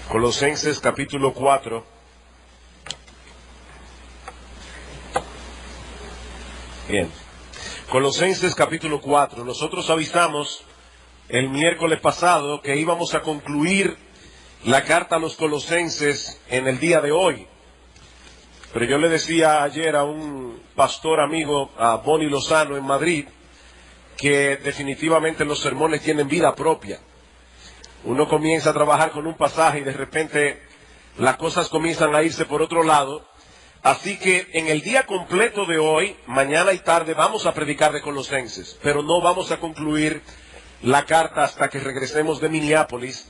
Colosenses capítulo 4. Bien. Colosenses capítulo 4. Nosotros avisamos el miércoles pasado que íbamos a concluir la carta a los Colosenses en el día de hoy. Pero yo le decía ayer a un pastor amigo, a Boni Lozano en Madrid, que definitivamente los sermones tienen vida propia. Uno comienza a trabajar con un pasaje y de repente las cosas comienzan a irse por otro lado. Así que en el día completo de hoy, mañana y tarde, vamos a predicar de Colosenses, pero no vamos a concluir la carta hasta que regresemos de Minneapolis.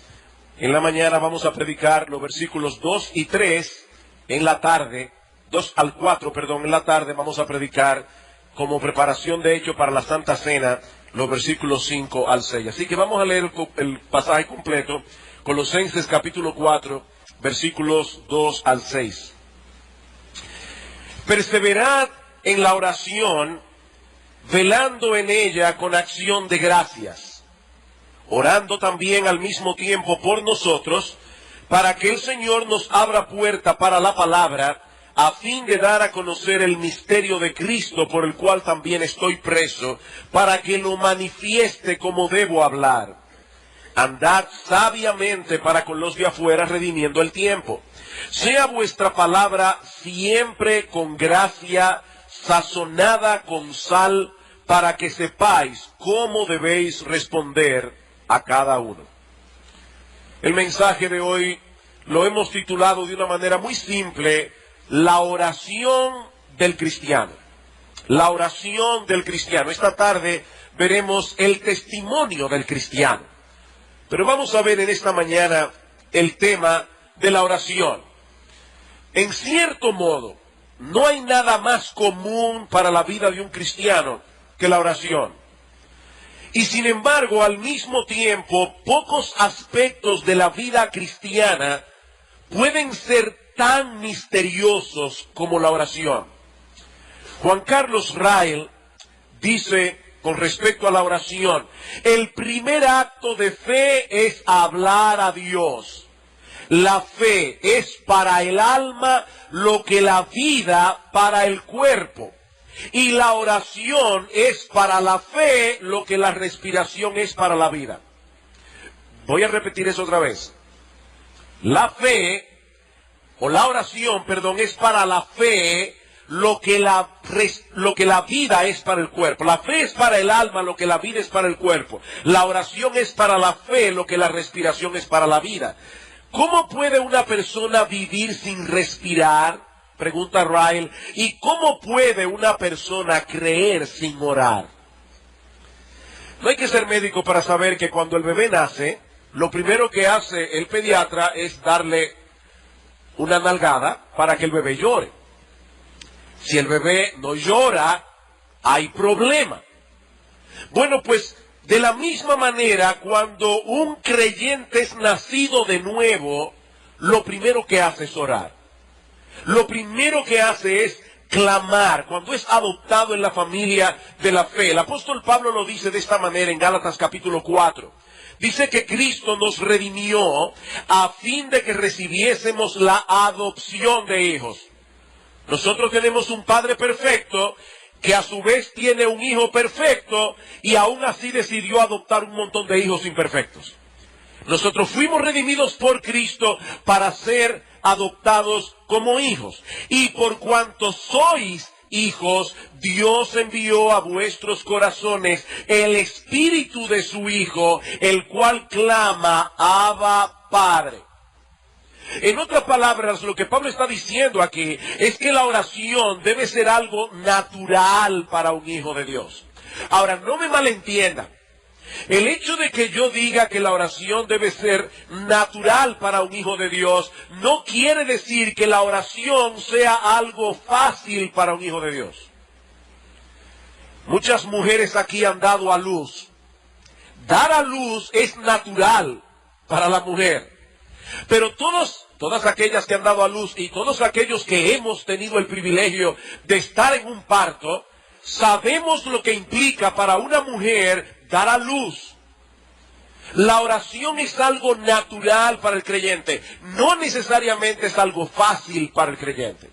En la mañana vamos a predicar los versículos 2 y 3, en la tarde, 2 al 4, perdón, en la tarde vamos a predicar como preparación de hecho para la Santa Cena, los versículos 5 al 6. Así que vamos a leer el pasaje completo, Colosenses capítulo 4, versículos 2 al 6. Perseverad en la oración, velando en ella con acción de gracias, orando también al mismo tiempo por nosotros, para que el Señor nos abra puerta para la palabra, a fin de dar a conocer el misterio de Cristo, por el cual también estoy preso, para que lo manifieste como debo hablar. Andad sabiamente para con los de afuera, redimiendo el tiempo. Sea vuestra palabra siempre con gracia, sazonada con sal, para que sepáis cómo debéis responder a cada uno. El mensaje de hoy lo hemos titulado de una manera muy simple: la oración del cristiano. La oración del cristiano. Esta tarde veremos el testimonio del cristiano. Pero vamos a ver en esta mañana el tema de la oración. En cierto modo, no hay nada más común para la vida de un cristiano que la oración. Y sin embargo, al mismo tiempo, pocos aspectos de la vida cristiana pueden ser tan misteriosos como la oración. Juan Carlos Rael dice con respecto a la oración: el primer acto de fe es hablar a Dios. La fe es para el alma lo que la vida para el cuerpo. Y la oración es para la fe lo que la respiración es para la vida. Voy a repetir eso otra vez. La fe, o la oración, perdón, es para la fe lo que la vida es para el cuerpo. La fe es para el alma lo que la vida es para el cuerpo. La oración es para la fe lo que la respiración es para la vida. ¿Cómo puede una persona vivir sin respirar?, pregunta Rael. ¿Y cómo puede una persona creer sin orar? No hay que ser médico para saber que cuando el bebé nace, lo primero que hace el pediatra es darle una nalgada para que el bebé llore. Si el bebé no llora, hay problema. Bueno, pues de la misma manera, cuando un creyente es nacido de nuevo, lo primero que hace es orar. Lo primero que hace es clamar cuando es adoptado en la familia de la fe. El apóstol Pablo lo dice de esta manera en Gálatas capítulo 4. Dice que Cristo nos redimió a fin de que recibiésemos la adopción de hijos. Nosotros tenemos un Padre perfecto que a su vez tiene un Hijo perfecto y aún así decidió adoptar un montón de hijos imperfectos. Nosotros fuimos redimidos por Cristo para ser adoptados como hijos. Y por cuanto sois hijos, Dios envió a vuestros corazones el Espíritu de su Hijo, el cual clama: Abba, Padre. En otras palabras, lo que Pablo está diciendo aquí es que la oración debe ser algo natural para un hijo de Dios. Ahora, no me malentiendan. El hecho de que yo diga que la oración debe ser natural para un hijo de Dios no quiere decir que la oración sea algo fácil para un hijo de Dios. Muchas mujeres aquí han dado a luz. Dar a luz es natural para la mujer. Pero todas aquellas que han dado a luz y todos aquellos que hemos tenido el privilegio de estar en un parto, sabemos lo que implica para una mujer dar a luz. La oración es algo natural para el creyente, no necesariamente es algo fácil para el creyente.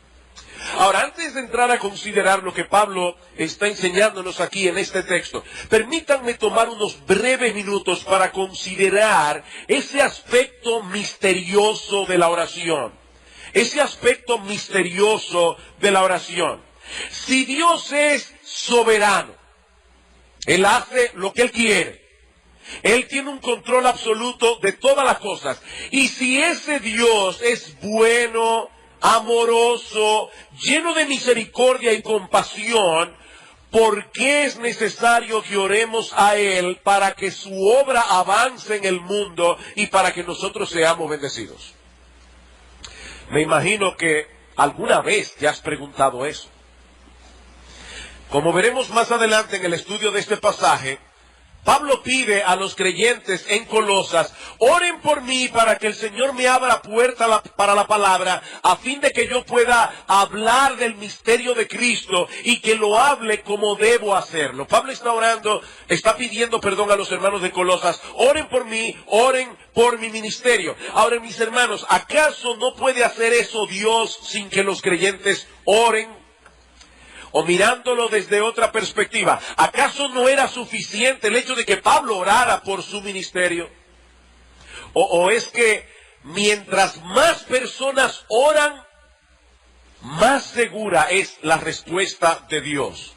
Ahora, antes de entrar a considerar lo que Pablo está enseñándonos aquí en este texto, permítanme tomar unos breves minutos para considerar ese aspecto misterioso de la oración. Ese aspecto misterioso de la oración. Si Dios es soberano, Él hace lo que Él quiere. Él tiene un control absoluto de todas las cosas. Y si ese Dios es bueno, amoroso, lleno de misericordia y compasión, ¿por qué es necesario que oremos a Él para que su obra avance en el mundo y para que nosotros seamos bendecidos? Me imagino que alguna vez te has preguntado eso. Como veremos más adelante en el estudio de este pasaje, Pablo pide a los creyentes en Colosas: oren por mí para que el Señor me abra puerta para la palabra, a fin de que yo pueda hablar del misterio de Cristo y que lo hable como debo hacerlo. Pablo está pidiendo perdón a los hermanos de Colosas: oren por mí, oren por mi ministerio. Ahora, mis hermanos, ¿acaso no puede hacer eso Dios sin que los creyentes oren? O mirándolo desde otra perspectiva, ¿acaso no era suficiente el hecho de que Pablo orara por su ministerio? ¿O es que mientras más personas oran, más segura es la respuesta de Dios?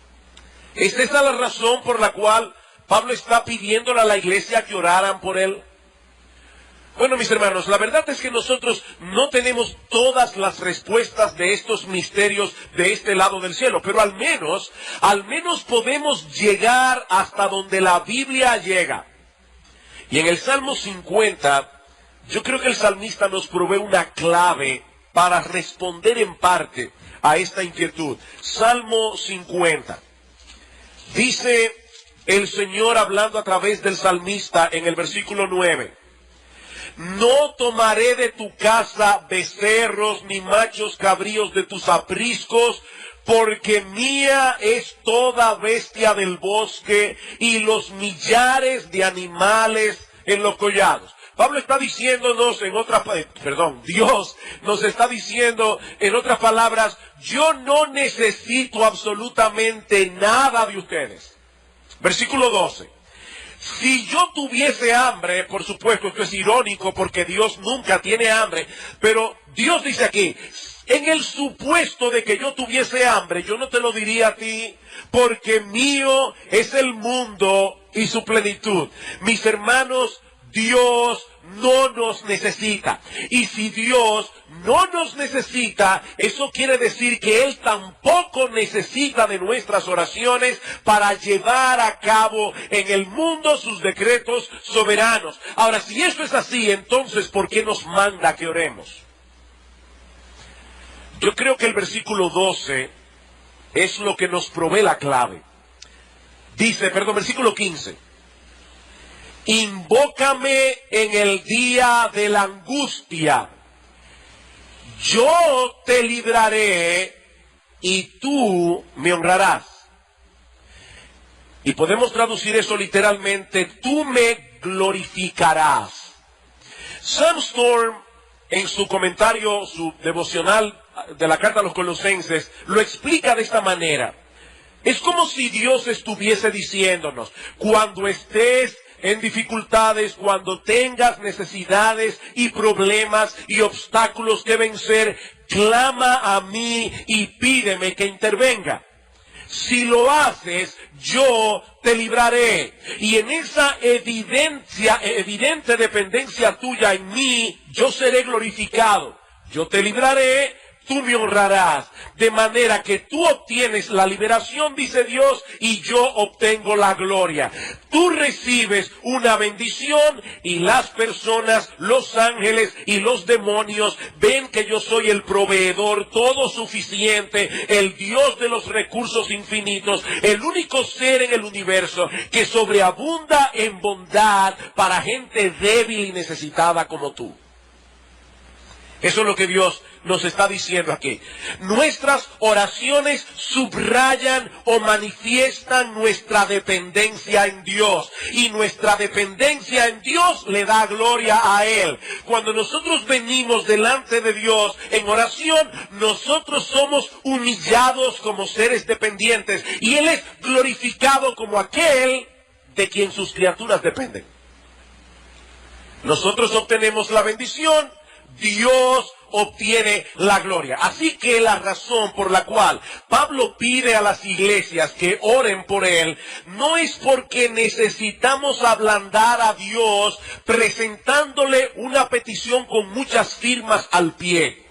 ¿Es esa la razón por la cual Pablo está pidiéndole a la iglesia que oraran por él? Bueno, mis hermanos, la verdad es que nosotros no tenemos todas las respuestas de estos misterios de este lado del cielo, pero al menos podemos llegar hasta donde la Biblia llega. Y en el Salmo 50, yo creo que el salmista nos provee una clave para responder en parte a esta inquietud. Salmo 50. Dice el Señor hablando a través del salmista en el versículo 9. No tomaré de tu casa becerros ni machos cabríos de tus apriscos, porque mía es toda bestia del bosque y los millares de animales en los collados. Pablo está diciéndonos Dios nos está diciendo en otras palabras: yo no necesito absolutamente nada de ustedes. Versículo 12. Si yo tuviese hambre, por supuesto, esto es irónico porque Dios nunca tiene hambre, pero Dios dice aquí: en el supuesto de que yo tuviese hambre, yo no te lo diría a ti, porque mío es el mundo y su plenitud. Mis hermanos, Dios no nos necesita. Y si Dios no nos necesita, eso quiere decir que Él tampoco necesita de nuestras oraciones para llevar a cabo en el mundo sus decretos soberanos. Ahora, si esto es así, entonces, ¿por qué nos manda que oremos? Yo creo que el versículo 12 es lo que nos provee la clave. Versículo 15. Invócame en el día de la angustia. Yo te libraré y tú me honrarás. Y podemos traducir eso literalmente: tú me glorificarás. Sam Storm, en su comentario, su devocional de la carta a los Colosenses, lo explica de esta manera. Es como si Dios estuviese diciéndonos: cuando estés en dificultades, cuando tengas necesidades y problemas y obstáculos que vencer, clama a mí y pídeme que intervenga. Si lo haces, yo te libraré. Y en esa evidente dependencia tuya en mí, yo seré glorificado. Yo te libraré, tú me honrarás. De manera que tú obtienes la liberación, dice Dios, y yo obtengo la gloria. Tú recibes una bendición y las personas, los ángeles y los demonios ven que yo soy el proveedor todo suficiente, el Dios de los recursos infinitos, el único ser en el universo que sobreabunda en bondad para gente débil y necesitada como tú. Eso es lo que Dios nos está diciendo aquí. Nuestras oraciones subrayan o manifiestan nuestra dependencia en Dios. Y nuestra dependencia en Dios le da gloria a Él. Cuando nosotros venimos delante de Dios en oración, nosotros somos humillados como seres dependientes. Y Él es glorificado como aquel de quien sus criaturas dependen. Nosotros obtenemos la bendición, Dios obtiene la gloria. Así que la razón por la cual Pablo pide a las iglesias que oren por él no es porque necesitamos ablandar a Dios presentándole una petición con muchas firmas al pie.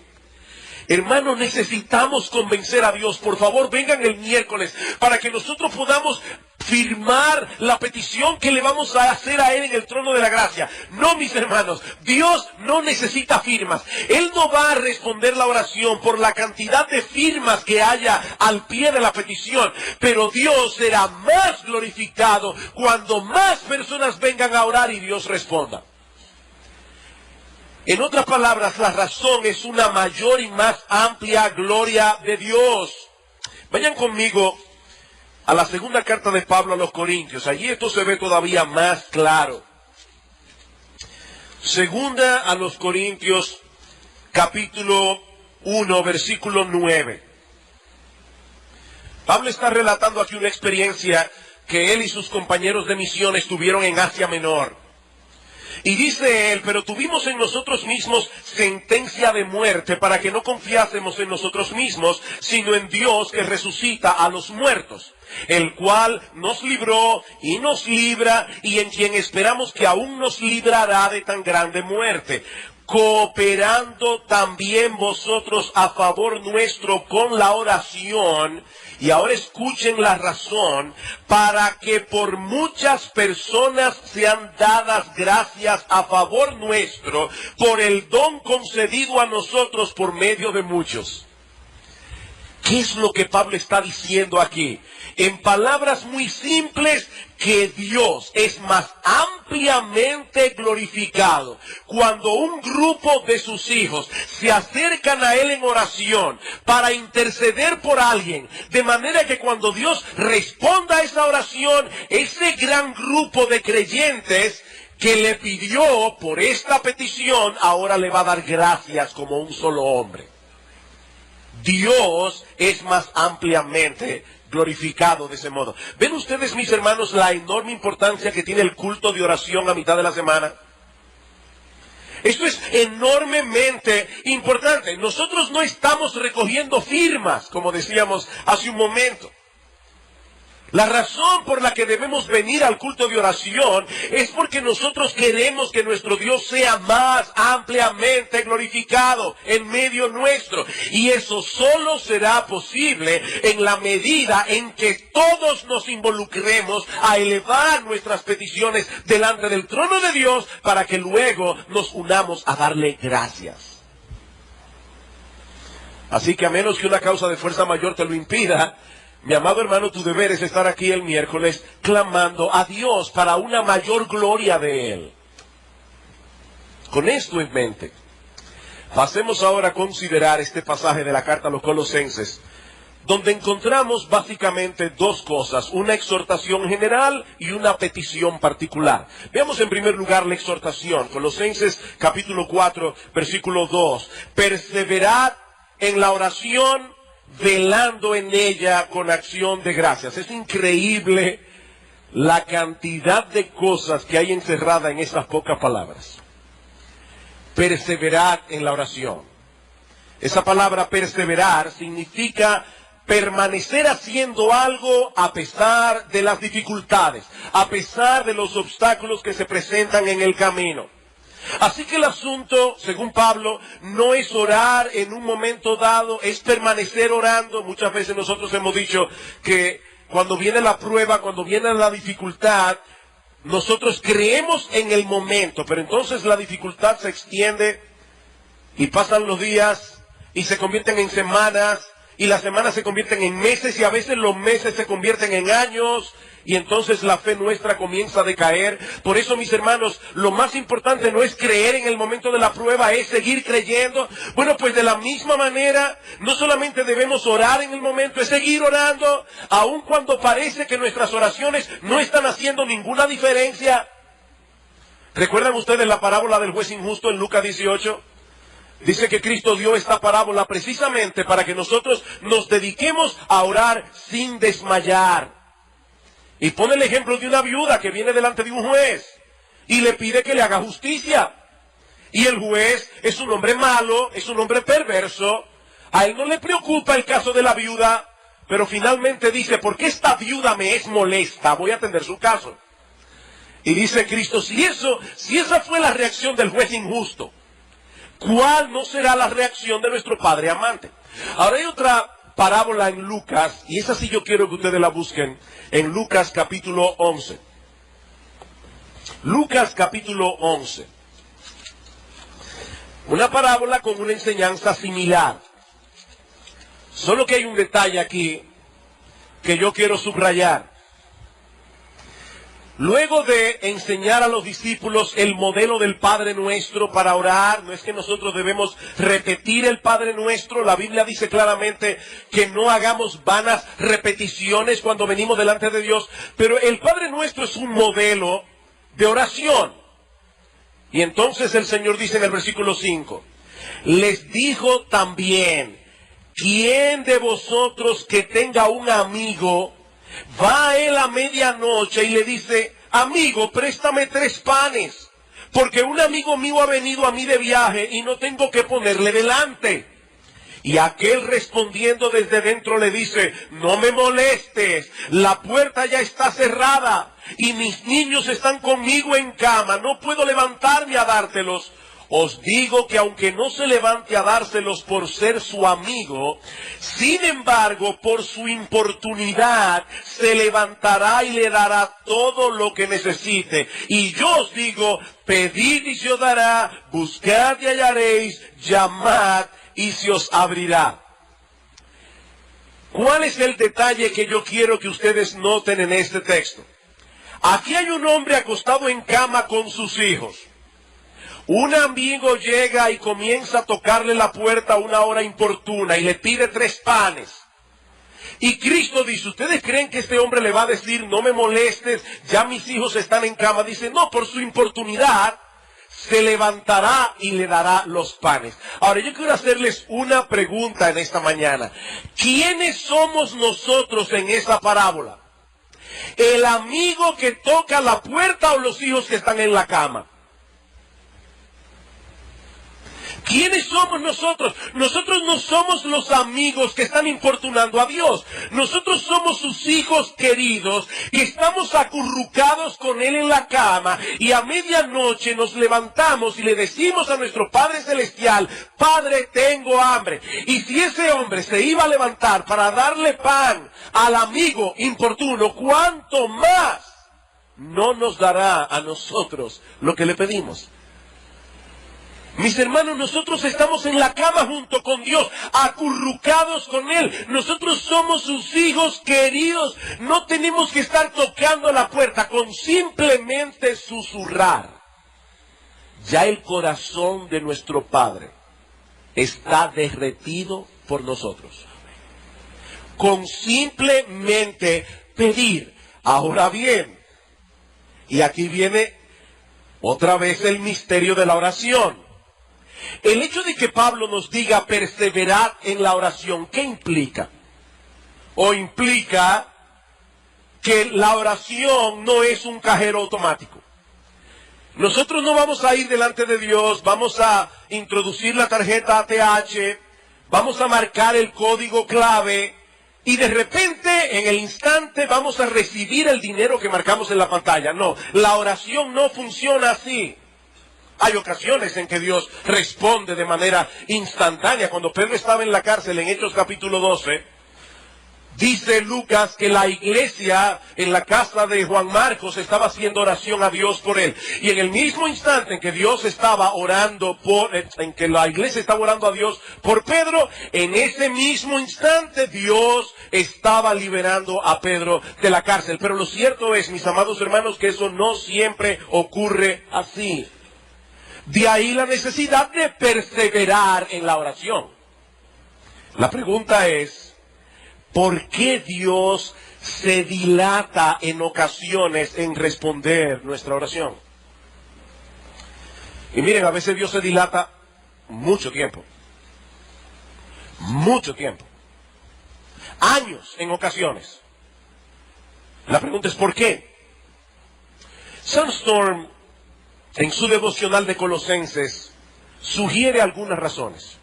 Hermanos, necesitamos convencer a Dios. Por favor, vengan el miércoles para que nosotros podamos firmar la petición que le vamos a hacer a Él en el trono de la gracia. No, mis hermanos, Dios no necesita firmas. Él no va a responder la oración por la cantidad de firmas que haya al pie de la petición. Pero Dios será más glorificado cuando más personas vengan a orar y Dios responda. En otras palabras, la razón es una mayor y más amplia gloria de Dios. Vayan conmigo a la segunda carta de Pablo a los Corintios. Allí esto se ve todavía más claro. Segunda a los Corintios, capítulo 1, versículo 9. Pablo está relatando aquí una experiencia que él y sus compañeros de misiones tuvieron en Asia Menor. Y dice él, pero tuvimos en nosotros mismos sentencia de muerte para que no confiásemos en nosotros mismos, sino en Dios que resucita a los muertos, el cual nos libró y nos libra y en quien esperamos que aún nos librará de tan grande muerte, cooperando también vosotros a favor nuestro con la oración. Y ahora escuchen la razón, para que por muchas personas sean dadas gracias a favor nuestro por el don concedido a nosotros por medio de muchos. ¿Qué es lo que Pablo está diciendo aquí? En palabras muy simples, que Dios es más ampliamente glorificado cuando un grupo de sus hijos se acercan a Él en oración para interceder por alguien, de manera que cuando Dios responda a esa oración, ese gran grupo de creyentes que le pidió por esta petición, ahora le va a dar gracias como un solo hombre. Dios es más ampliamente glorificado de ese modo. ¿Ven ustedes, mis hermanos, la enorme importancia que tiene el culto de oración a mitad de la semana? Esto es enormemente importante. Nosotros no estamos recogiendo firmas, como decíamos hace un momento. La razón por la que debemos venir al culto de oración es porque nosotros queremos que nuestro Dios sea más ampliamente glorificado en medio nuestro. Y eso solo será posible en la medida en que todos nos involucremos a elevar nuestras peticiones delante del trono de Dios para que luego nos unamos a darle gracias. Así que a menos que una causa de fuerza mayor te lo impida, mi amado hermano, tu deber es estar aquí el miércoles clamando a Dios para una mayor gloria de Él. Con esto en mente, pasemos ahora a considerar este pasaje de la carta a los Colosenses, donde encontramos básicamente dos cosas, una exhortación general y una petición particular. Veamos en primer lugar la exhortación, Colosenses capítulo 4, versículo 2. Perseverad en la oración, velando en ella con acción de gracias. Es increíble la cantidad de cosas que hay encerrada en esas pocas palabras. Perseverad en la oración. Esa palabra perseverar significa permanecer haciendo algo a pesar de las dificultades, a pesar de los obstáculos que se presentan en el camino. Así que el asunto, según Pablo, no es orar en un momento dado, es permanecer orando. Muchas veces nosotros hemos dicho que cuando viene la prueba, cuando viene la dificultad, nosotros creemos en el momento, pero entonces la dificultad se extiende y pasan los días y se convierten en semanas y las semanas se convierten en meses y a veces los meses se convierten en años y entonces la fe nuestra comienza a decaer. Por eso, mis hermanos, lo más importante no es creer en el momento de la prueba, es seguir creyendo. Bueno, pues de la misma manera, no solamente debemos orar en el momento, es seguir orando, aun cuando parece que nuestras oraciones no están haciendo ninguna diferencia. ¿Recuerdan ustedes la parábola del juez injusto en Lucas 18? Dice que Cristo dio esta parábola precisamente para que nosotros nos dediquemos a orar sin desmayar. Y pone el ejemplo de una viuda que viene delante de un juez y le pide que le haga justicia. Y el juez es un hombre malo, es un hombre perverso. A él no le preocupa el caso de la viuda, pero finalmente dice, ¿por qué esta viuda me es molesta? Voy a atender su caso. Y dice Cristo, si esa fue la reacción del juez injusto, ¿cuál no será la reacción de nuestro Padre amante? Ahora hay otra parábola en Lucas, y esa sí yo quiero que ustedes la busquen, en Lucas capítulo 11. Lucas capítulo 11. Una parábola con una enseñanza similar. Solo que hay un detalle aquí que yo quiero subrayar. Luego de enseñar a los discípulos el modelo del Padre Nuestro para orar, no es que nosotros debemos repetir el Padre Nuestro, la Biblia dice claramente que no hagamos vanas repeticiones cuando venimos delante de Dios, pero el Padre Nuestro es un modelo de oración. Y entonces el Señor dice en el versículo 5, les dijo también, ¿quién de vosotros que tenga un amigo va a él a medianoche y le dice, amigo, préstame 3 panes, porque un amigo mío ha venido a mí de viaje y no tengo que ponerle delante? Y aquel respondiendo desde dentro le dice, no me molestes, la puerta ya está cerrada y mis niños están conmigo en cama, no puedo levantarme a dártelos. Os digo que aunque no se levante a dárselos por ser su amigo, sin embargo, por su importunidad, se levantará y le dará todo lo que necesite. Y yo os digo, pedid y se os dará, buscad y hallaréis, llamad y se os abrirá. ¿Cuál es el detalle que yo quiero que ustedes noten en este texto? Aquí hay un hombre acostado en cama con sus hijos. Un amigo llega y comienza a tocarle la puerta a una hora importuna y le pide 3 panes. Y Cristo dice, ¿ustedes creen que este hombre le va a decir, no me molestes, ya mis hijos están en cama? Dice, no, por su importunidad se levantará y le dará los panes. Ahora yo quiero hacerles una pregunta en esta mañana. ¿Quiénes somos nosotros en esta parábola? ¿El amigo que toca la puerta o los hijos que están en la cama? ¿Quiénes somos nosotros? Nosotros no somos los amigos que están importunando a Dios. Nosotros somos sus hijos queridos que estamos acurrucados con Él en la cama y a medianoche nos levantamos y le decimos a nuestro Padre Celestial, Padre, tengo hambre. Y si ese hombre se iba a levantar para darle pan al amigo importuno, ¿cuánto más no nos dará a nosotros lo que le pedimos? Mis hermanos, nosotros estamos en la cama junto con Dios, acurrucados con Él. Nosotros somos sus hijos queridos. No tenemos que estar tocando la puerta, con simplemente susurrar. Ya el corazón de nuestro Padre está derretido por nosotros. Con simplemente pedir. Ahora bien, y aquí viene otra vez el misterio de la oración. El hecho de que Pablo nos diga perseverad en la oración, ¿qué implica? O implica que la oración no es un cajero automático. Nosotros no vamos a ir delante de Dios, vamos a introducir la tarjeta ATH, vamos a marcar el código clave y de repente, en el instante, vamos a recibir el dinero que marcamos en la pantalla. No, la oración no funciona así. Hay ocasiones en que Dios responde de manera instantánea. Cuando Pedro estaba en la cárcel en Hechos capítulo 12, Dice Lucas que la iglesia en la casa de Juan Marcos estaba haciendo oración a Dios por él. Y en el mismo instante en que Dios estaba orando en que la iglesia estaba orando a Dios por Pedro, en ese mismo instante Dios estaba liberando a Pedro de la cárcel. Pero lo cierto es, mis amados hermanos, que eso no siempre ocurre así. De ahí la necesidad de perseverar en la oración. La pregunta es, ¿por qué Dios se dilata en ocasiones en responder nuestra oración? Y miren, a veces Dios se dilata mucho tiempo. Mucho tiempo. Años en ocasiones. La pregunta es ¿por qué? Sandstorm, en su devocional de Colosenses, sugiere algunas razones.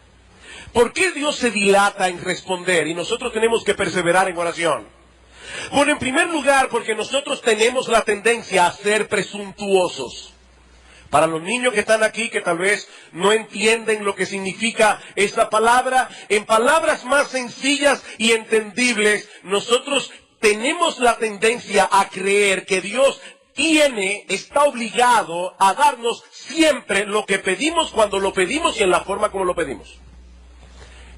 ¿Por qué Dios se dilata en responder y nosotros tenemos que perseverar en oración? Bueno, en primer lugar, porque nosotros tenemos la tendencia a ser presuntuosos. Para los niños que están aquí, que tal vez no entienden lo que significa esta palabra, en palabras más sencillas y entendibles, nosotros tenemos la tendencia a creer que Dios está obligado a darnos siempre lo que pedimos cuando lo pedimos y en la forma como lo pedimos.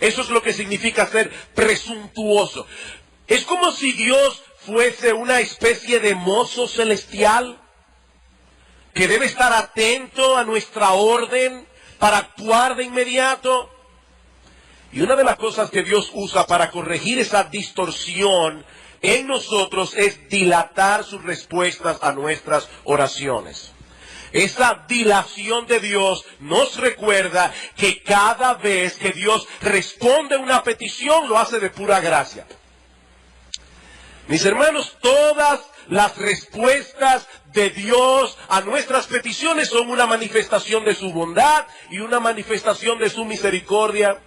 Eso es lo que significa ser presuntuoso. Es como si Dios fuese una especie de mozo celestial que debe estar atento a nuestra orden para actuar de inmediato. Y una de las cosas que Dios usa para corregir esa distorsión en nosotros es dilatar sus respuestas a nuestras oraciones. Esa dilación de Dios nos recuerda que cada vez que Dios responde a una petición, lo hace de pura gracia. Mis hermanos, todas las respuestas de Dios a nuestras peticiones son una manifestación de su bondad y una manifestación de su misericordia.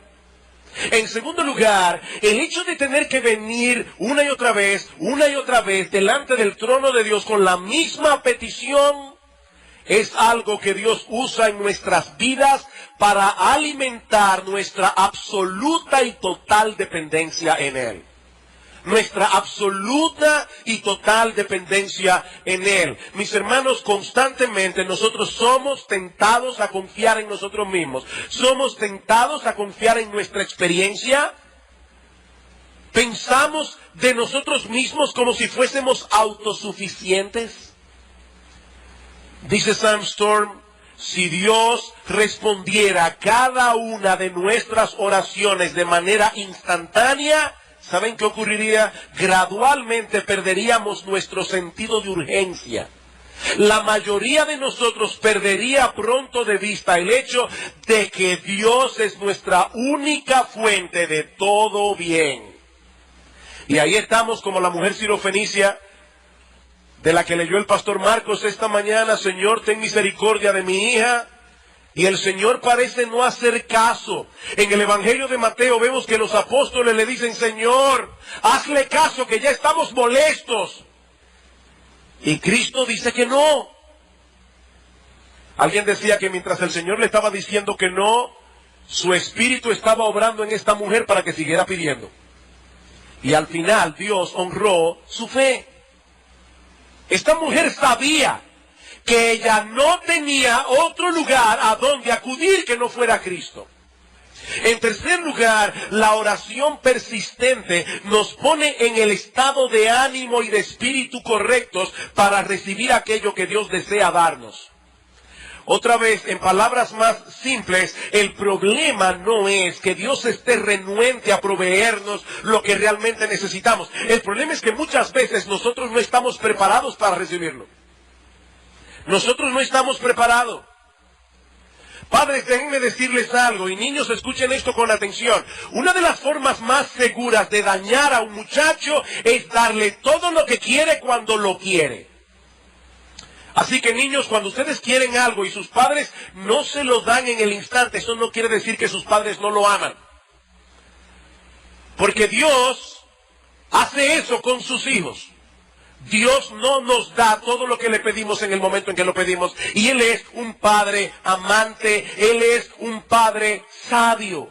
En segundo lugar, el hecho de tener que venir una y otra vez delante del trono de Dios con la misma petición, es algo que Dios usa en nuestras vidas para alimentar nuestra absoluta y total dependencia en Él. Nuestra absoluta y total dependencia en Él. Mis hermanos, constantemente nosotros somos tentados a confiar en nosotros mismos. Somos tentados a confiar en nuestra experiencia. Pensamos de nosotros mismos como si fuésemos autosuficientes. Dice Sandstorm, si Dios respondiera a cada una de nuestras oraciones de manera instantánea, ¿saben qué ocurriría? Gradualmente perderíamos nuestro sentido de urgencia. La mayoría de nosotros perdería pronto de vista el hecho de que Dios es nuestra única fuente de todo bien. Y ahí estamos como la mujer sirofenicia, de la que leyó el pastor Marcos esta mañana. Señor, ten misericordia de mi hija. Y el Señor parece no hacer caso. En el Evangelio de Mateo vemos que los apóstoles le dicen, Señor, hazle caso que ya estamos molestos. Y Cristo dice que no. Alguien decía que mientras el Señor le estaba diciendo que no, su espíritu estaba obrando en esta mujer para que siguiera pidiendo. Y al final Dios honró su fe. Esta mujer sabía que ella no tenía otro lugar a donde acudir que no fuera Cristo. En tercer lugar, la oración persistente nos pone en el estado de ánimo y de espíritu correctos para recibir aquello que Dios desea darnos. Otra vez, en palabras más simples, el problema no es que Dios esté renuente a proveernos lo que realmente necesitamos. El problema es que muchas veces nosotros no estamos preparados para recibirlo. Nosotros no estamos preparados. Padres, déjenme decirles algo, y niños, escuchen esto con atención. Una de las formas más seguras de dañar a un muchacho es darle todo lo que quiere cuando lo quiere. Así que niños, cuando ustedes quieren algo y sus padres no se lo dan en el instante, eso no quiere decir que sus padres no lo aman. Porque Dios hace eso con sus hijos. Dios no nos da todo lo que le pedimos en el momento en que lo pedimos. Y Él es un Padre amante, Él es un Padre sabio.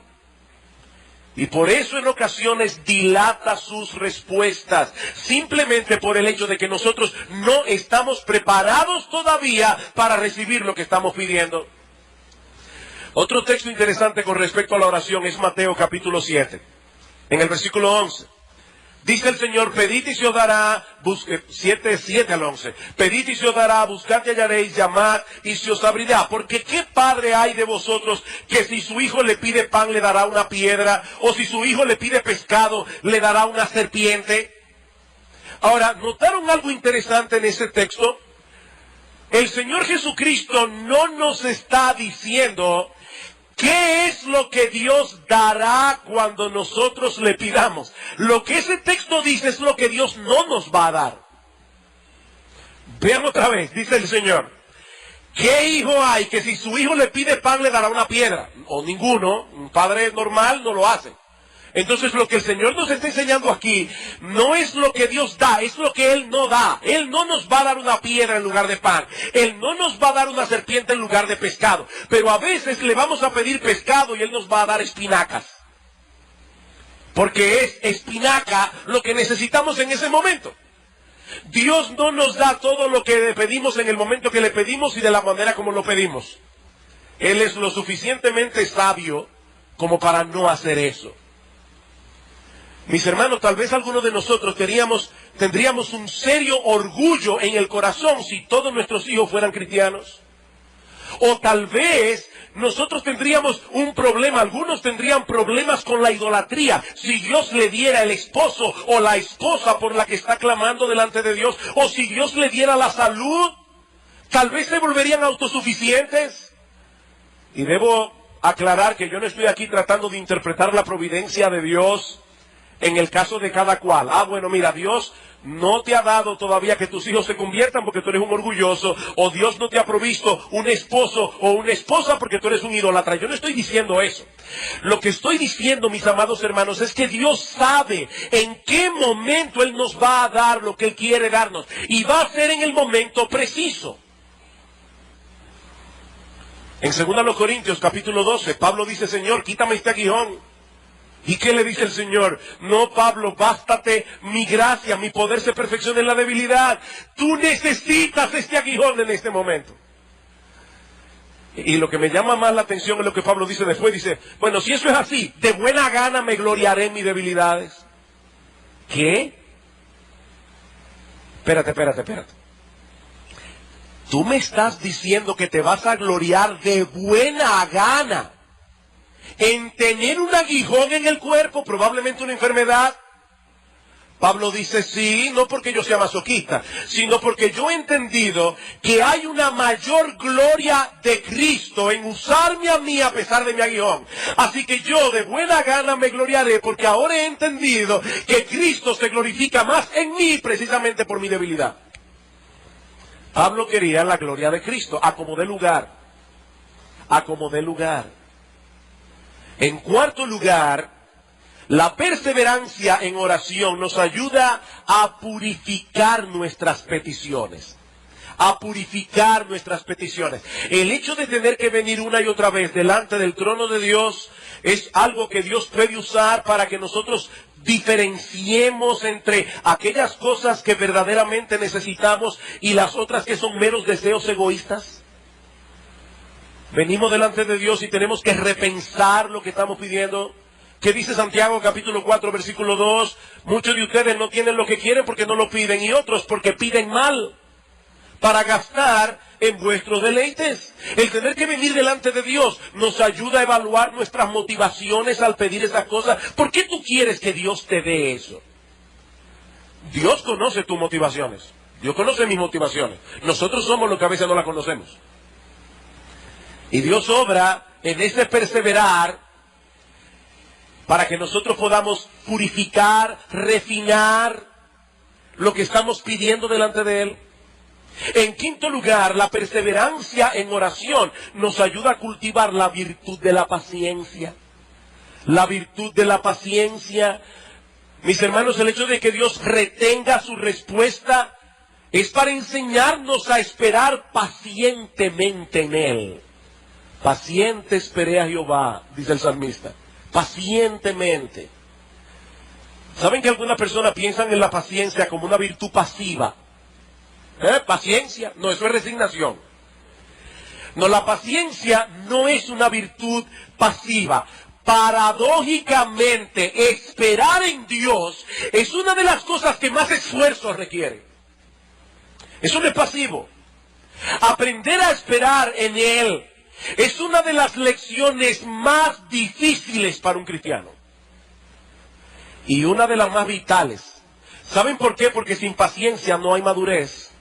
Y por eso en ocasiones dilata sus respuestas, simplemente por el hecho de que nosotros no estamos preparados todavía para recibir lo que estamos pidiendo. Otro texto interesante con respecto a la oración es Mateo capítulo 7, en el versículo 11. Dice el Señor, pedid y se os dará, 7 al 11, pedid y se os dará, buscad y hallaréis, llamad y se os abrirá. Porque ¿qué padre hay de vosotros que si su hijo le pide pan le dará una piedra? O si su hijo le pide pescado le dará una serpiente. Ahora, ¿notaron algo interesante en ese texto? El Señor Jesucristo no nos está diciendo ¿qué es lo que Dios dará cuando nosotros le pidamos? Lo que ese texto dice es lo que Dios no nos va a dar. Vean otra vez, dice el Señor. ¿Qué hijo hay que si su hijo le pide pan le dará una piedra? O ninguno, un padre normal no lo hace. Entonces lo que el Señor nos está enseñando aquí no es lo que Dios da, es lo que Él no da. Él no nos va a dar una piedra en lugar de pan. Él no nos va a dar una serpiente en lugar de pescado. Pero a veces le vamos a pedir pescado y Él nos va a dar espinacas. Porque es espinaca lo que necesitamos en ese momento. Dios no nos da todo lo que le pedimos en el momento que le pedimos y de la manera como lo pedimos. Él es lo suficientemente sabio como para no hacer eso. Mis hermanos, tal vez algunos de nosotros tendríamos un serio orgullo en el corazón si todos nuestros hijos fueran cristianos. O tal vez nosotros tendríamos un problema, algunos tendrían problemas con la idolatría. Si Dios le diera el esposo o la esposa por la que está clamando delante de Dios, o si Dios le diera la salud, tal vez se volverían autosuficientes. Y debo aclarar que yo no estoy aquí tratando de interpretar la providencia de Dios en el caso de cada cual. Bueno, mira, Dios no te ha dado todavía que tus hijos se conviertan porque tú eres un orgulloso, o Dios no te ha provisto un esposo o una esposa porque tú eres un idólatra. Yo no estoy diciendo eso. Lo que estoy diciendo, mis amados hermanos, es que Dios sabe en qué momento Él nos va a dar lo que Él quiere darnos, y va a ser en el momento preciso. En 2 Corintios capítulo 12, Pablo dice, Señor, quítame este aguijón. ¿Y qué le dice el Señor? No, Pablo, bástate mi gracia, mi poder se perfecciona en la debilidad. Tú necesitas este aguijón en este momento. Y lo que me llama más la atención es lo que Pablo dice después. Dice, bueno, si eso es así, de buena gana me gloriaré en mis debilidades. ¿Qué? Espérate. Tú me estás diciendo que te vas a gloriar de buena gana en tener un aguijón en el cuerpo, probablemente una enfermedad. Pablo dice, sí, no porque yo sea masoquista, sino porque yo he entendido que hay una mayor gloria de Cristo en usarme a mí a pesar de mi aguijón. Así que yo de buena gana me gloriaré porque ahora he entendido que Cristo se glorifica más en mí precisamente por mi debilidad. Pablo quería la gloria de Cristo, a como dé lugar. En cuarto lugar, la perseverancia en oración nos ayuda a purificar nuestras peticiones. El hecho de tener que venir una y otra vez delante del trono de Dios es algo que Dios puede usar para que nosotros diferenciemos entre aquellas cosas que verdaderamente necesitamos y las otras que son meros deseos egoístas. Venimos delante de Dios y tenemos que repensar lo que estamos pidiendo. ¿Qué dice Santiago capítulo 4 versículo 2? Muchos de ustedes no tienen lo que quieren porque no lo piden, y otros porque piden mal para gastar en vuestros deleites. El tener que venir delante de Dios nos ayuda a evaluar nuestras motivaciones al pedir esas cosas. ¿Por qué tú quieres que Dios te dé eso? Dios conoce tus motivaciones. Dios conoce mis motivaciones. Nosotros somos los que a veces no las conocemos. Y Dios obra en ese perseverar para que nosotros podamos purificar, refinar lo que estamos pidiendo delante de Él. En quinto lugar, la perseverancia en oración nos ayuda a cultivar la virtud de la paciencia. La virtud de la paciencia. Mis hermanos, el hecho de que Dios retenga su respuesta es para enseñarnos a esperar pacientemente en Él. Paciente esperé a Jehová, dice el salmista. pacientemente. ¿Saben que algunas personas piensan en la paciencia como una virtud pasiva? ¿Paciencia? No, eso es resignación. No, la paciencia no es una virtud pasiva. Paradójicamente, esperar en Dios es una de las cosas que más esfuerzo requiere. Eso no es pasivo. Aprender a esperar en Él es una de las lecciones más difíciles para un cristiano. Y una de las más vitales. ¿Saben por qué? Porque sin paciencia no hay madurez.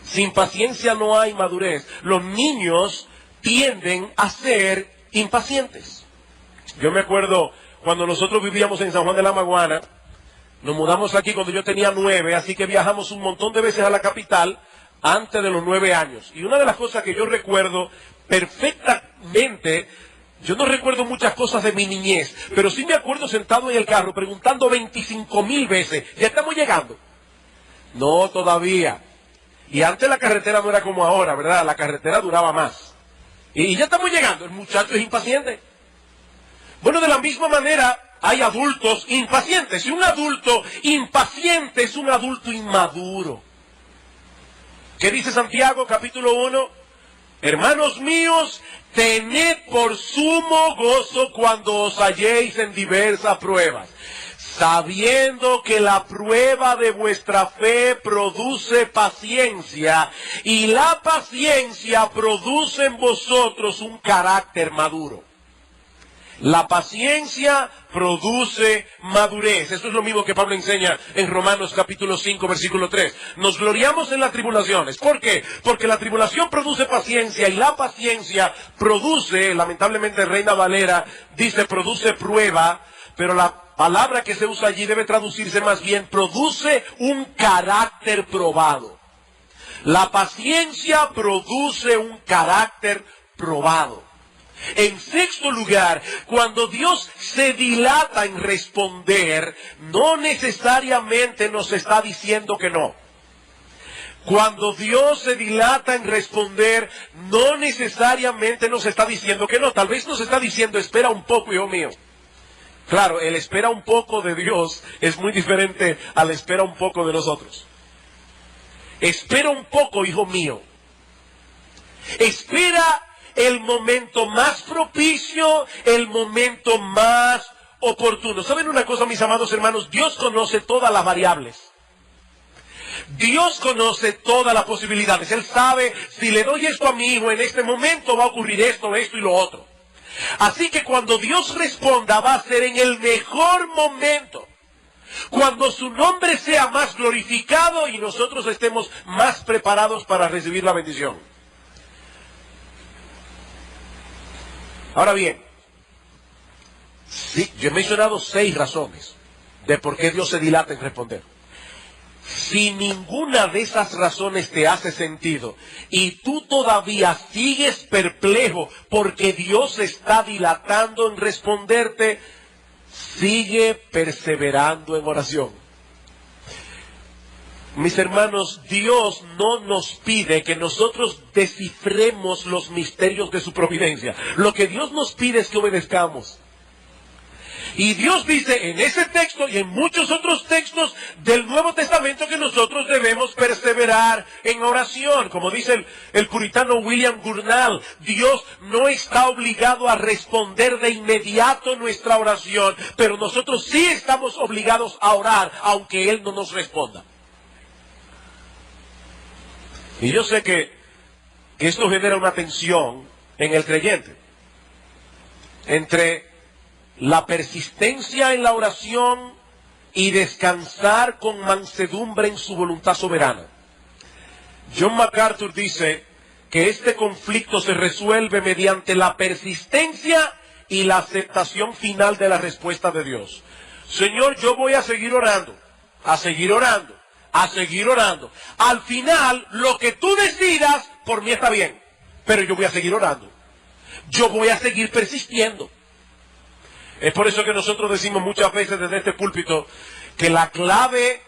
Sin paciencia no hay madurez. Los niños tienden a ser impacientes. Yo me acuerdo cuando nosotros vivíamos en San Juan de la Maguana, nos mudamos aquí cuando yo tenía 9, así que viajamos un montón de veces a la capital antes de los 9 años. Y una de las cosas que yo recuerdo perfectamente, yo no recuerdo muchas cosas de mi niñez, pero sí me acuerdo sentado en el carro preguntando 25,000 veces, ¿ya estamos llegando? No, todavía. Y antes la carretera no era como ahora, ¿verdad? La carretera duraba más. Y ya estamos llegando, el muchacho es impaciente. Bueno, de la misma manera hay adultos impacientes. Y un adulto impaciente es un adulto inmaduro. ¿Qué dice Santiago, capítulo 1? Hermanos míos, tened por sumo gozo cuando os halléis en diversas pruebas, sabiendo que la prueba de vuestra fe produce paciencia, y la paciencia produce en vosotros un carácter maduro. La paciencia produce madurez. Eso es lo mismo que Pablo enseña en Romanos capítulo 5, versículo 3. Nos gloriamos en las tribulaciones. ¿Por qué? Porque la tribulación produce paciencia y la paciencia produce, lamentablemente Reina Valera dice produce prueba, pero la palabra que se usa allí debe traducirse más bien, produce un carácter probado. La paciencia produce un carácter probado. En sexto lugar, cuando Dios se dilata en responder, no necesariamente nos está diciendo que no. Cuando Dios se dilata en responder, no necesariamente nos está diciendo que no. Tal vez nos está diciendo, espera un poco, hijo mío. Claro, el espera un poco de Dios es muy diferente al espera un poco de nosotros. Espera un poco, hijo mío. Espera el momento más propicio, el momento más oportuno. ¿Saben una cosa, mis amados hermanos? Dios conoce todas las variables. Dios conoce todas las posibilidades. Él sabe, si le doy esto a mi hijo, en este momento va a ocurrir esto y lo otro. Así que cuando Dios responda, va a ser en el mejor momento. Cuando su nombre sea más glorificado y nosotros estemos más preparados para recibir la bendición. Ahora bien, sí, yo he mencionado 6 razones de por qué Dios se dilata en responder. Si ninguna de esas razones te hace sentido y tú todavía sigues perplejo porque Dios se está dilatando en responderte, sigue perseverando en oración. Mis hermanos, Dios no nos pide que nosotros descifremos los misterios de su providencia. Lo que Dios nos pide es que obedezcamos. Y Dios dice en ese texto y en muchos otros textos del Nuevo Testamento que nosotros debemos perseverar en oración. Como dice el puritano William Gurnall, Dios no está obligado a responder de inmediato nuestra oración, pero nosotros sí estamos obligados a orar, aunque Él no nos responda. Y yo sé que esto genera una tensión en el creyente entre la persistencia en la oración y descansar con mansedumbre en su voluntad soberana. John MacArthur dice que este conflicto se resuelve mediante la persistencia y la aceptación final de la respuesta de Dios. Señor, yo voy a seguir orando, a seguir orando, a seguir orando. Al final, lo que tú decidas, por mí está bien, pero yo voy a seguir orando. Yo voy a seguir persistiendo. Es por eso que nosotros decimos muchas veces desde este púlpito que la clave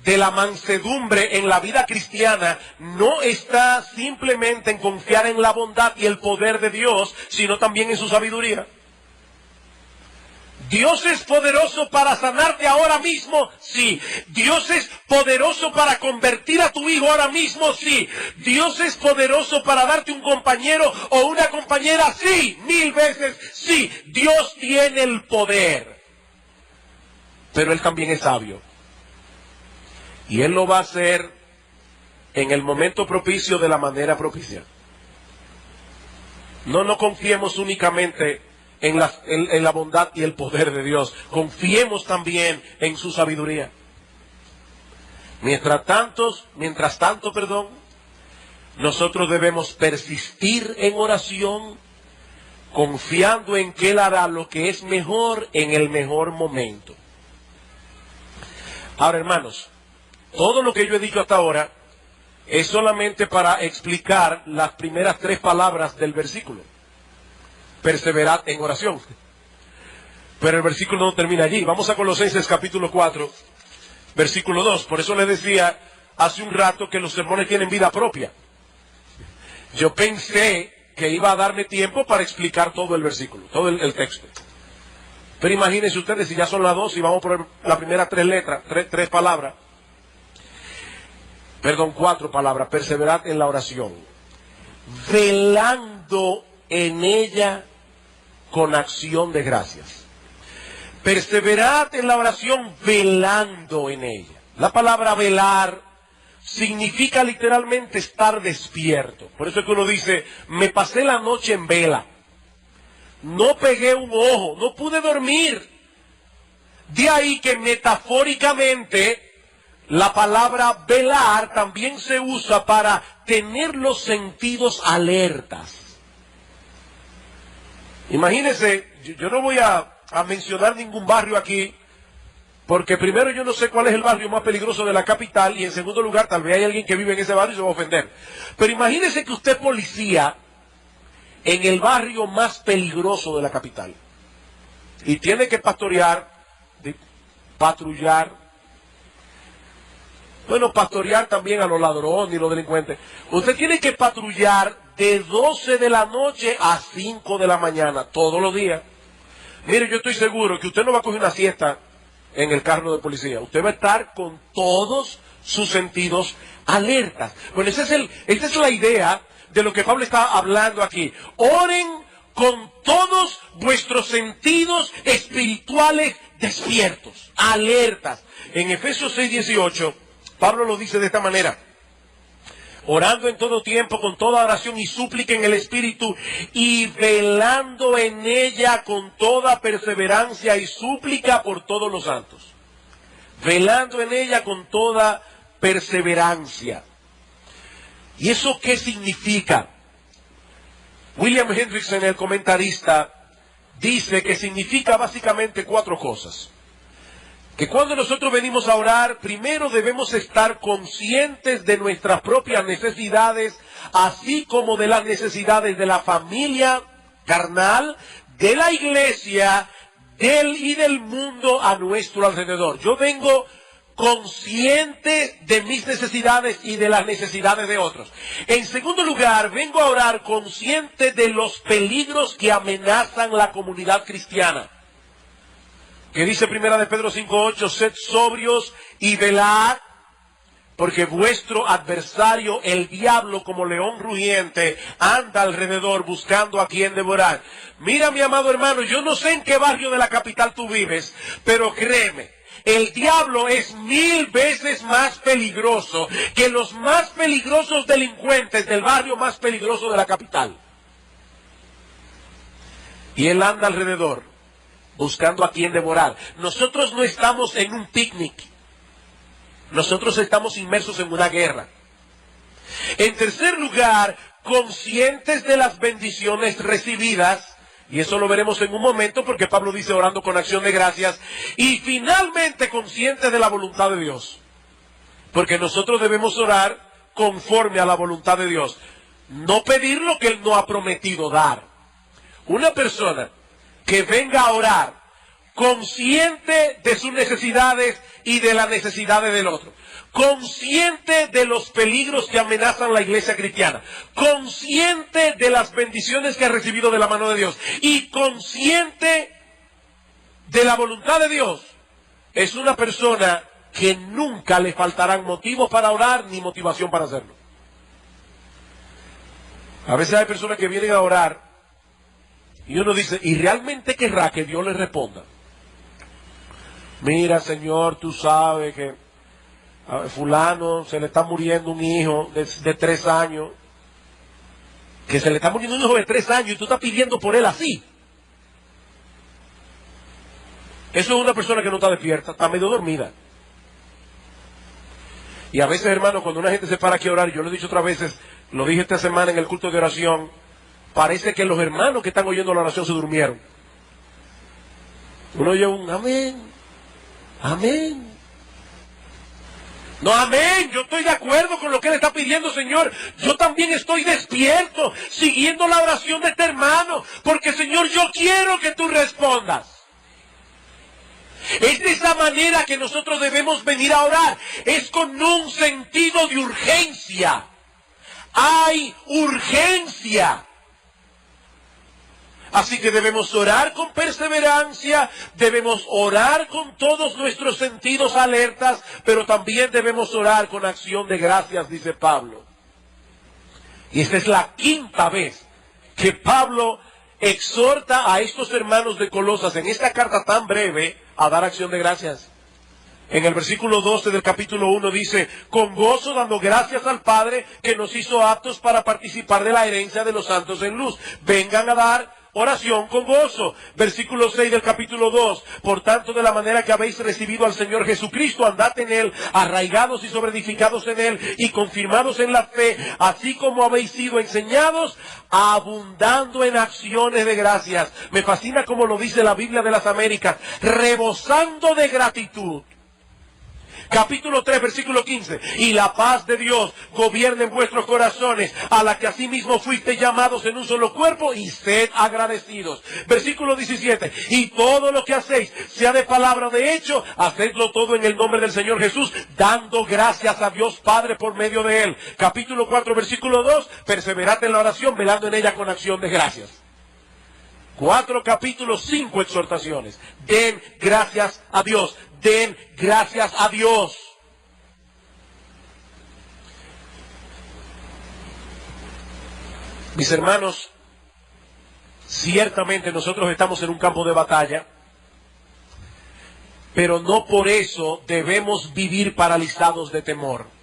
de la mansedumbre en la vida cristiana no está simplemente en confiar en la bondad y el poder de Dios, sino también en su sabiduría. ¿Dios es poderoso para sanarte ahora mismo? Sí. ¿Dios es poderoso para convertir a tu hijo ahora mismo? Sí. ¿Dios es poderoso para darte un compañero o una compañera? Sí. 1000 veces sí. Dios tiene el poder. Pero Él también es sabio. Y Él lo va a hacer en el momento propicio de la manera propicia. No confiemos únicamente en la bondad y el poder de Dios. Confiemos también en su sabiduría. Mientras tanto, nosotros debemos persistir en oración, confiando en que Él hará lo que es mejor en el mejor momento. Ahora, hermanos, todo lo que yo he dicho hasta ahora es solamente para explicar las primeras 3 palabras del versículo. Perseverad en oración. Pero el versículo no termina allí. Vamos a Colosenses capítulo 4, versículo 2. Por eso les decía hace un rato que los sermones tienen vida propia. Yo pensé que iba a darme tiempo para explicar todo el versículo, todo el texto. Pero imagínense ustedes, si ya son las 2 y vamos por la primera 3 letras, 3 palabras. Perdón, 4 palabras. Perseverad en la oración, velando en ella con acción de gracias. Perseverad en la oración velando en ella. La palabra velar significa literalmente estar despierto. Por eso es que uno dice, me pasé la noche en vela. No pegué un ojo, no pude dormir. De ahí que metafóricamente la palabra velar también se usa para tener los sentidos alertas. Imagínense, yo no voy a mencionar ningún barrio aquí, porque primero yo no sé cuál es el barrio más peligroso de la capital, y en segundo lugar tal vez hay alguien que vive en ese barrio y se va a ofender. Pero imagínense que usted es policía en el barrio más peligroso de la capital, y tiene que patrullar, también a los ladrones y los delincuentes. Usted tiene que patrullar de 12 de la noche a 5 de la mañana, todos los días. Mire, yo estoy seguro que usted no va a coger una siesta en el carro de policía. Usted va a estar con todos sus sentidos alertas. Bueno, esa es la idea de lo que Pablo está hablando aquí. Oren con todos vuestros sentidos espirituales despiertos, alertas. En Efesios 6:18, Pablo lo dice de esta manera: orando en todo tiempo, con toda oración y súplica en el Espíritu, y velando en ella con toda perseverancia y súplica por todos los santos. Velando en ella con toda perseverancia. ¿Y eso qué significa? William Hendrickson, el comentarista, dice que significa básicamente 4 cosas. Que cuando nosotros venimos a orar, primero debemos estar conscientes de nuestras propias necesidades, así como de las necesidades de la familia carnal, de la iglesia, y del mundo a nuestro alrededor. Yo vengo consciente de mis necesidades y de las necesidades de otros. En segundo lugar, vengo a orar consciente de los peligros que amenazan la comunidad cristiana. Que dice primera de Pedro 5:8, sed sobrios y velad, porque vuestro adversario, el diablo, como león rugiente, anda alrededor buscando a quien devorar. Mira, mi amado hermano, yo no sé en qué barrio de la capital tú vives, pero créeme, el diablo es 1000 veces más peligroso que los más peligrosos delincuentes del barrio más peligroso de la capital. Y él anda alrededor buscando a quien devorar. Nosotros no estamos en un picnic. Nosotros estamos inmersos en una guerra. En tercer lugar, conscientes de las bendiciones recibidas, y eso lo veremos en un momento porque Pablo dice orando con acción de gracias, y finalmente conscientes de la voluntad de Dios, porque nosotros debemos orar conforme a la voluntad de Dios, no pedir lo que Él no ha prometido dar. Una persona que venga a orar consciente de sus necesidades y de las necesidades del otro, consciente de los peligros que amenazan la iglesia cristiana, consciente de las bendiciones que ha recibido de la mano de Dios y consciente de la voluntad de Dios es una persona que nunca le faltarán motivos para orar ni motivación para hacerlo. A veces hay personas que vienen a orar y uno dice, ¿y realmente querrá que Dios le responda? Mira, Señor, tú sabes que a fulano se le está muriendo un hijo de 3 años, que se le está muriendo un hijo de 3 años y tú estás pidiendo por él así. Eso es una persona que no está despierta, está medio dormida. Y a veces, hermano, cuando una gente se para aquí a orar, yo lo he dicho otras veces, lo dije esta semana en el culto de oración, parece que los hermanos que están oyendo la oración se durmieron. Uno oye un amén, amén. No, amén, yo estoy de acuerdo con lo que él está pidiendo, Señor. Yo también estoy despierto, siguiendo la oración de este hermano, porque, Señor, yo quiero que tú respondas. Es de esa manera que nosotros debemos venir a orar. Es con un sentido de urgencia. Hay urgencia. Así que debemos orar con perseverancia, debemos orar con todos nuestros sentidos alertas, pero también debemos orar con acción de gracias, dice Pablo. Y esta es la 5ª vez que Pablo exhorta a estos hermanos de Colosas en esta carta tan breve a dar acción de gracias. En el versículo 12 del capítulo 1 dice, con gozo dando gracias al Padre que nos hizo aptos para participar de la herencia de los santos en luz. Vengan a dar oración con gozo. Versículo 6 del capítulo 2. Por tanto, de la manera que habéis recibido al Señor Jesucristo, andad en Él, arraigados y sobreedificados en Él, y confirmados en la fe, así como habéis sido enseñados, abundando en acciones de gracias. Me fascina como lo dice la Biblia de las Américas, rebosando de gratitud. Capítulo 3, versículo 15. Y la paz de Dios gobierne en vuestros corazones, a la que asimismo fuiste llamados en un solo cuerpo, y sed agradecidos. Versículo 17. Y todo lo que hacéis, sea de palabra o de hecho, hacedlo todo en el nombre del Señor Jesús, dando gracias a Dios Padre por medio de Él. Capítulo 4, versículo 2. Perseverad en la oración, velando en ella con acción de gracias. 4 capítulos, 5 exhortaciones. Den gracias a Dios. Den gracias a Dios. Mis hermanos, ciertamente nosotros estamos en un campo de batalla, pero no por eso debemos vivir paralizados de temor.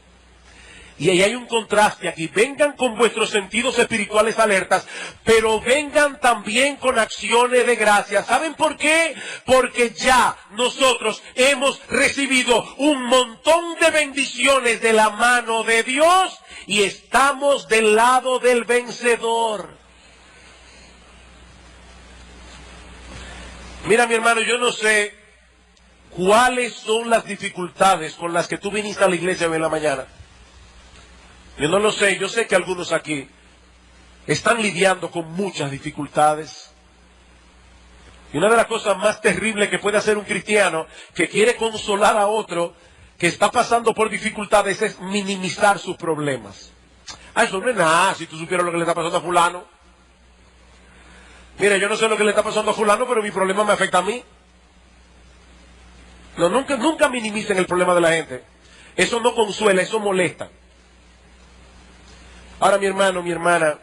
Y ahí hay un contraste aquí. Vengan con vuestros sentidos espirituales alertas, pero vengan también con acciones de gracia. ¿Saben por qué? Porque ya nosotros hemos recibido un montón de bendiciones de la mano de Dios y estamos del lado del vencedor. Mira, mi hermano, yo no sé cuáles son las dificultades con las que tú viniste a la iglesia hoy en la mañana. Yo no lo sé, yo sé que algunos aquí están lidiando con muchas dificultades. Y una de las cosas más terribles que puede hacer un cristiano que quiere consolar a otro que está pasando por dificultades es minimizar sus problemas. Ah, eso no es nada, si tú supieras lo que le está pasando a fulano. Mira, yo no sé lo que le está pasando a fulano, pero mi problema me afecta a mí. No, nunca minimicen el problema de la gente. Eso no consuela, eso molesta. Ahora, mi hermano, mi hermana,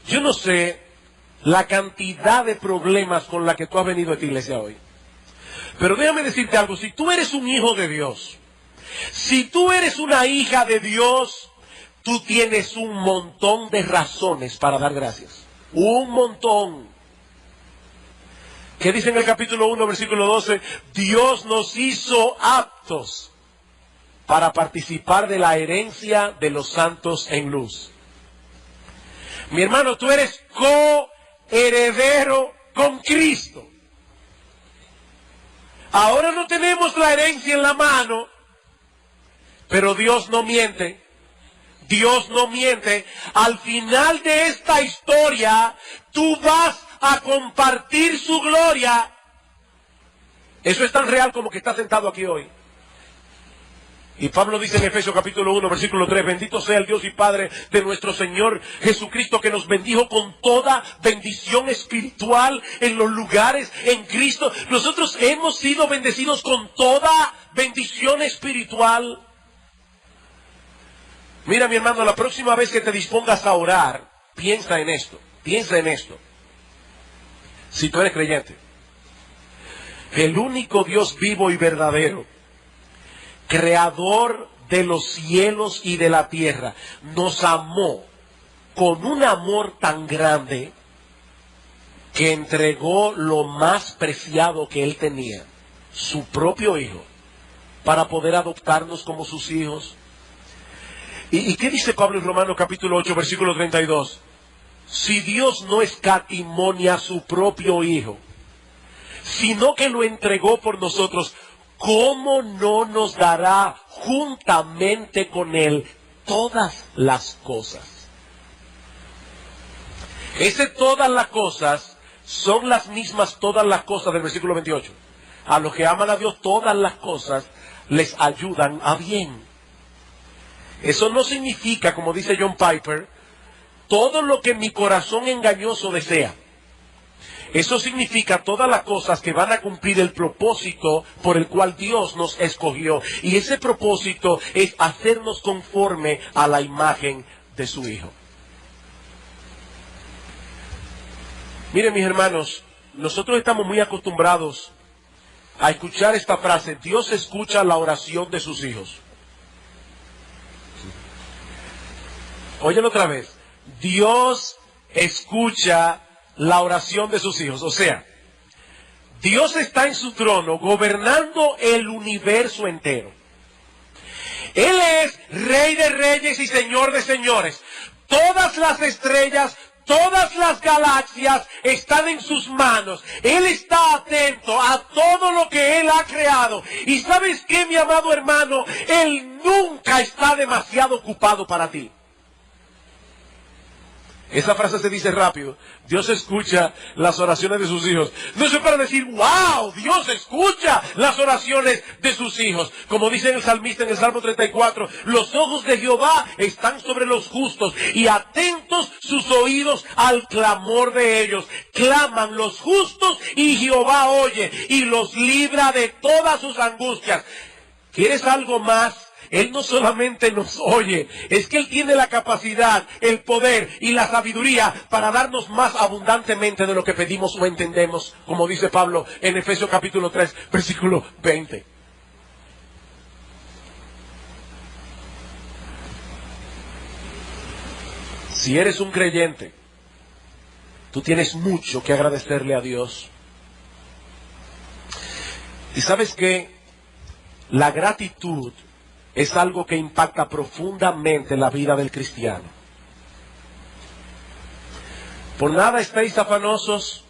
yo no sé la cantidad de problemas con la que tú has venido a esta iglesia hoy. Pero déjame decirte algo, si tú eres un hijo de Dios, si tú eres una hija de Dios, tú tienes un montón de razones para dar gracias. Un montón. ¿Qué dice en el capítulo 1, versículo 12? Dios nos hizo aptos para participar de la herencia de los santos en luz. Mi hermano, tú eres coheredero con Cristo. Ahora no tenemos la herencia en la mano, pero Dios no miente. Dios no miente. Al final de esta historia, tú vas a compartir su gloria. Eso es tan real como que estás sentado aquí hoy. Y Pablo dice en Efesios capítulo 1, versículo 3, bendito sea el Dios y Padre de nuestro Señor Jesucristo, que nos bendijo con toda bendición espiritual en los lugares en Cristo. Nosotros hemos sido bendecidos con toda bendición espiritual. Mira, mi hermano, la próxima vez que te dispongas a orar, piensa en esto, piensa en esto. Si tú eres creyente, el único Dios vivo y verdadero, creador de los cielos y de la tierra, nos amó con un amor tan grande que entregó lo más preciado que Él tenía, su propio Hijo, para poder adoptarnos como sus hijos. ¿Y qué dice Pablo en Romanos capítulo 8, versículo 32? Si Dios no escatimó ni a su propio Hijo, sino que lo entregó por nosotros, ¿cómo no nos dará juntamente con Él todas las cosas? Todas las cosas son las mismas todas las cosas del versículo 28. A los que aman a Dios, todas las cosas les ayudan a bien. Eso no significa, como dice John Piper, todo lo que mi corazón engañoso desea. Eso significa todas las cosas que van a cumplir el propósito por el cual Dios nos escogió. Y ese propósito es hacernos conforme a la imagen de su Hijo. Miren, mis hermanos, nosotros estamos muy acostumbrados a escuchar esta frase: Dios escucha la oración de sus hijos. Óyelo otra vez. Dios escucha la oración de sus hijos. O sea, Dios está en su trono gobernando el universo entero. Él es Rey de reyes y Señor de señores. Todas las estrellas, todas las galaxias están en sus manos. Él está atento a todo lo que Él ha creado. Y ¿sabes qué, mi amado hermano? Él nunca está demasiado ocupado para ti. Esa frase se dice rápido. Dios escucha las oraciones de sus hijos. No es para decir, wow, Dios escucha las oraciones de sus hijos. Como dice el salmista en el Salmo 34, los ojos de Jehová están sobre los justos y atentos sus oídos al clamor de ellos. Claman los justos y Jehová oye y los libra de todas sus angustias. ¿Quieres algo más? Él no solamente nos oye, es que Él tiene la capacidad, el poder y la sabiduría para darnos más abundantemente de lo que pedimos o entendemos, como dice Pablo en Efesios capítulo 3, versículo 20. Si eres un creyente, tú tienes mucho que agradecerle a Dios. ¿Y sabes qué? La gratitud es algo que impacta profundamente la vida del cristiano. Por nada estéis afanosos,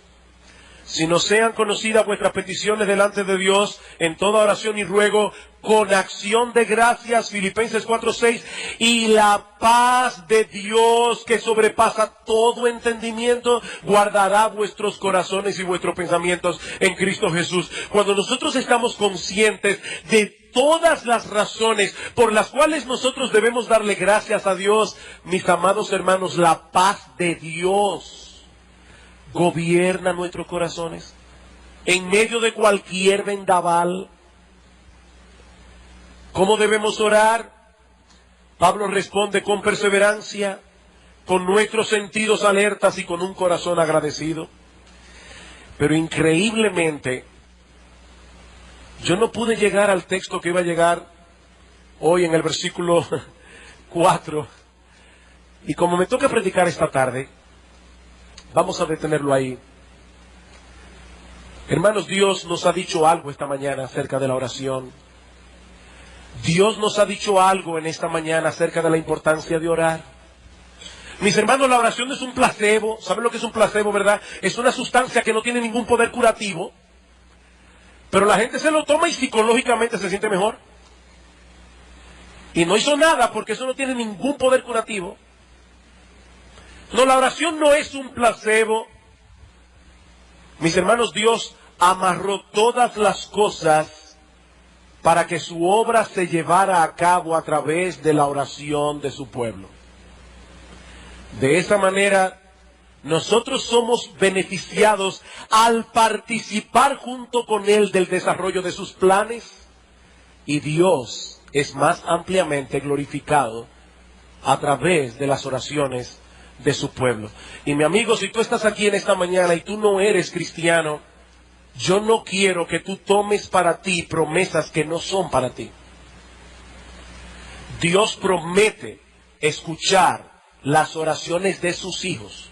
sino sean conocidas vuestras peticiones delante de Dios en toda oración y ruego con acción de gracias. Filipenses 4:6. Y la paz de Dios, que sobrepasa todo entendimiento, guardará vuestros corazones y vuestros pensamientos en Cristo Jesús. Cuando nosotros estamos conscientes de todas las razones por las cuales nosotros debemos darle gracias a Dios, mis amados hermanos, la paz de Dios gobierna nuestros corazones en medio de cualquier vendaval. ¿Cómo debemos orar? Pablo responde: con perseverancia, con nuestros sentidos alertas y con un corazón agradecido. Pero increíblemente, yo no pude llegar al texto que iba a llegar hoy en el versículo 4. Y como me toca predicar esta tarde, vamos a detenerlo ahí. Hermanos, Dios nos ha dicho algo esta mañana acerca de la oración. Dios nos ha dicho algo en esta mañana acerca de la importancia de orar. Mis hermanos, la oración no es un placebo. ¿Saben lo que es un placebo, verdad? Es una sustancia que no tiene ningún poder curativo. Pero la gente se lo toma y psicológicamente se siente mejor. Y no hizo nada porque eso no tiene ningún poder curativo. No, la oración no es un placebo. Mis hermanos, Dios amarró todas las cosas para que su obra se llevara a cabo a través de la oración de su pueblo. De esa manera, nosotros somos beneficiados al participar junto con Él del desarrollo de sus planes, y Dios es más ampliamente glorificado a través de las oraciones de su pueblo. Y mi amigo, si tú estás aquí en esta mañana y tú no eres cristiano, yo no quiero que tú tomes para ti promesas que no son para ti. Dios promete escuchar las oraciones de sus hijos.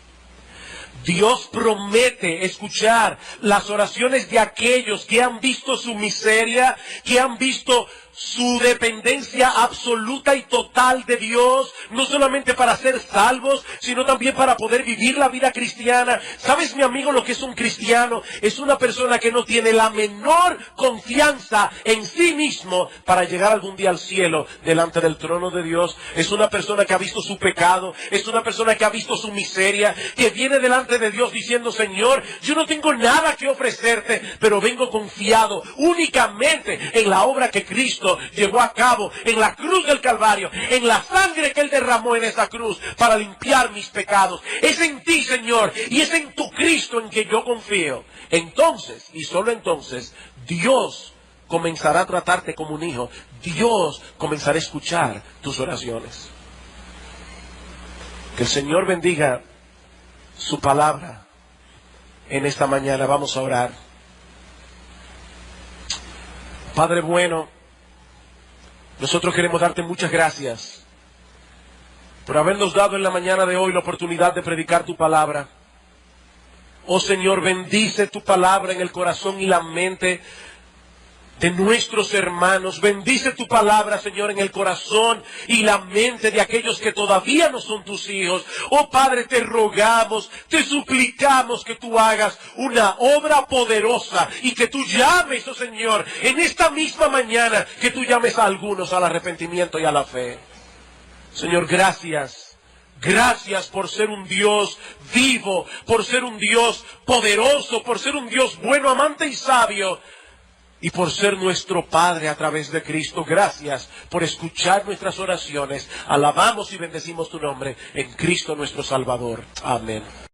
Dios promete escuchar las oraciones de aquellos que han visto su miseria, que han visto su dependencia absoluta y total de Dios, no solamente para ser salvos, sino también para poder vivir la vida cristiana. ¿Sabes, mi amigo, lo que es un cristiano? Es una persona que no tiene la menor confianza en sí mismo para llegar algún día al cielo delante del trono de Dios. Es una persona que ha visto su pecado, es una persona que ha visto su miseria, que viene delante de Dios diciendo: Señor, yo no tengo nada que ofrecerte, pero vengo confiado únicamente en la obra que Cristo llevó a cabo en la cruz del Calvario, en la sangre que Él derramó en esa cruz para limpiar mis pecados. Es en ti, Señor, y es en tu Cristo en que yo confío. Entonces, y solo entonces, Dios comenzará a tratarte como un hijo. Dios comenzará a escuchar tus oraciones. Que el Señor bendiga su palabra en esta mañana. Vamos a orar. Padre bueno, nosotros queremos darte muchas gracias por habernos dado en la mañana de hoy la oportunidad de predicar tu palabra. Oh Señor, bendice tu palabra en el corazón y la mente de nuestros hermanos. Bendice tu palabra, Señor, en el corazón y la mente de aquellos que todavía no son tus hijos. Oh Padre, te rogamos, te suplicamos que tú hagas una obra poderosa y que tú llames, oh Señor, en esta misma mañana, que tú llames a algunos al arrepentimiento y a la fe. Señor, gracias. Gracias por ser un Dios vivo, por ser un Dios poderoso, por ser un Dios bueno, amante y sabio, y por ser nuestro Padre a través de Cristo. Gracias por escuchar nuestras oraciones. Alabamos y bendecimos tu nombre en Cristo nuestro Salvador. Amén.